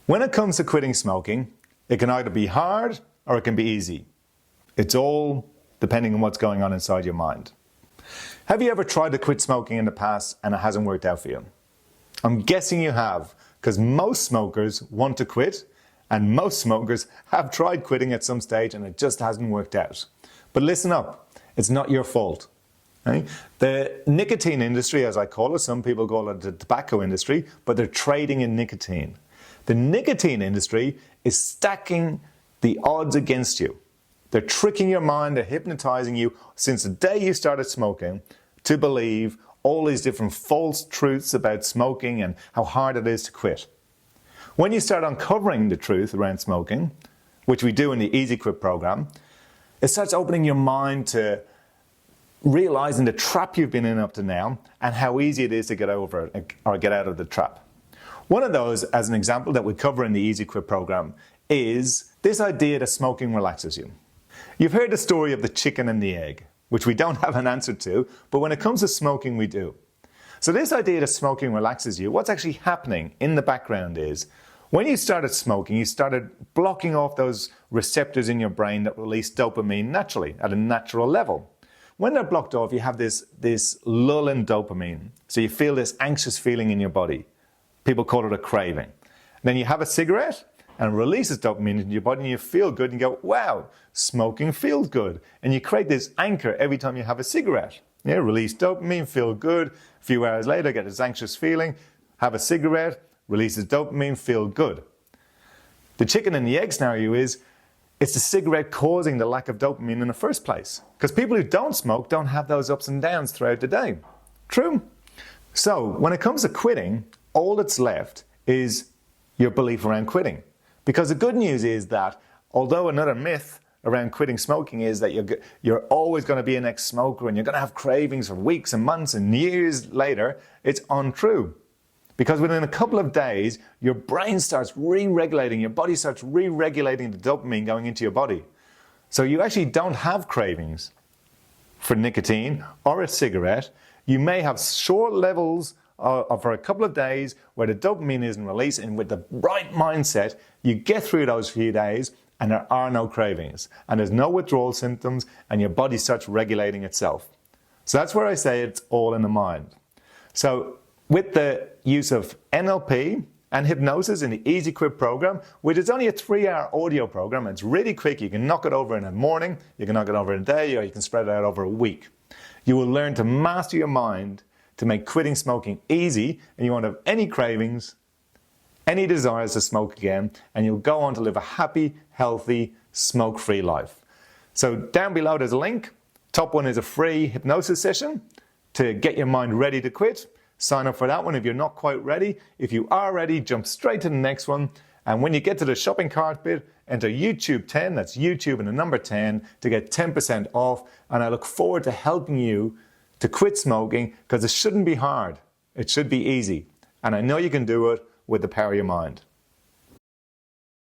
When it comes to quitting smoking, it can either be hard or it can be easy. It's all depending on what's going on inside your mind. Have you ever tried to quit smoking in the past and it hasn't worked out for you? I'm guessing you have, because most smokers want to quit and most smokers have tried quitting at some stage and it just hasn't worked out. But listen up, it's not your fault. Right? The nicotine industry, as I call it, some people call it the tobacco industry, but they're trading in nicotine. The nicotine industry is stacking the odds against you. They're tricking your mind, they're hypnotizing you since the day you started smoking to believe all these different false truths about smoking and how hard it is to quit. When you start uncovering the truth around smoking, which we do in the Easy Quit program, it starts opening your mind to realizing the trap you've been in up to now and how easy it is to get over it or get out of the trap. One of those, as an example, that we cover in the Easy Quit program is this idea that smoking relaxes you. You've heard the story of the chicken and the egg, which we don't have an answer to, but when it comes to smoking, we do. So this idea that smoking relaxes you, what's actually happening in the background is when you started smoking, you started blocking off those receptors in your brain that release dopamine naturally, at a natural level. When they're blocked off, you have this lull in dopamine. So you feel this anxious feeling in your body. People call it a craving. Then you have a cigarette and it releases dopamine into your body and you feel good and you go, wow, smoking feels good. And you create this anchor every time you have a cigarette. Yeah, release dopamine, feel good. A few hours later, get this anxious feeling, have a cigarette, releases dopamine, feel good. The chicken and the egg scenario is, it's the cigarette causing the lack of dopamine in the first place. Because people who don't smoke don't have those ups and downs throughout the day. True? So, when it comes to quitting, all that's left is your belief around quitting. Because the good news is that, although another myth around quitting smoking is that you're always going to be an ex-smoker and you're going to have cravings for weeks and months and years later, it's untrue. Because within a couple of days, your brain starts re-regulating, your body starts re-regulating the dopamine going into your body. So you actually don't have cravings for nicotine or a cigarette. You may have short levels for a couple of days where the dopamine isn't released, and with the right mindset, you get through those few days and there are no cravings and there's no withdrawal symptoms and your body starts regulating itself. So that's where I say it's all in the mind. So with the use of NLP and hypnosis in the Easy Quit program, which is only a 3-hour audio program, it's really quick, you can knock it over in a morning, you can knock it over in a day, or you can spread it out over a week. You will learn to master your mind to make quitting smoking easy, and you won't have any cravings, any desires to smoke again, and you'll go on to live a happy, healthy, smoke-free life. So down below there's a link. Top one is a free hypnosis session to get your mind ready to quit. Sign up for that one if you're not quite ready. If you are ready, jump straight to the next one. And when you get to the shopping cart bit, enter YouTube 10, that's YouTube and the number 10, to get 10% off. And I look forward to helping you to quit smoking, because it shouldn't be hard. It should be easy. And I know you can do it with the power of your mind.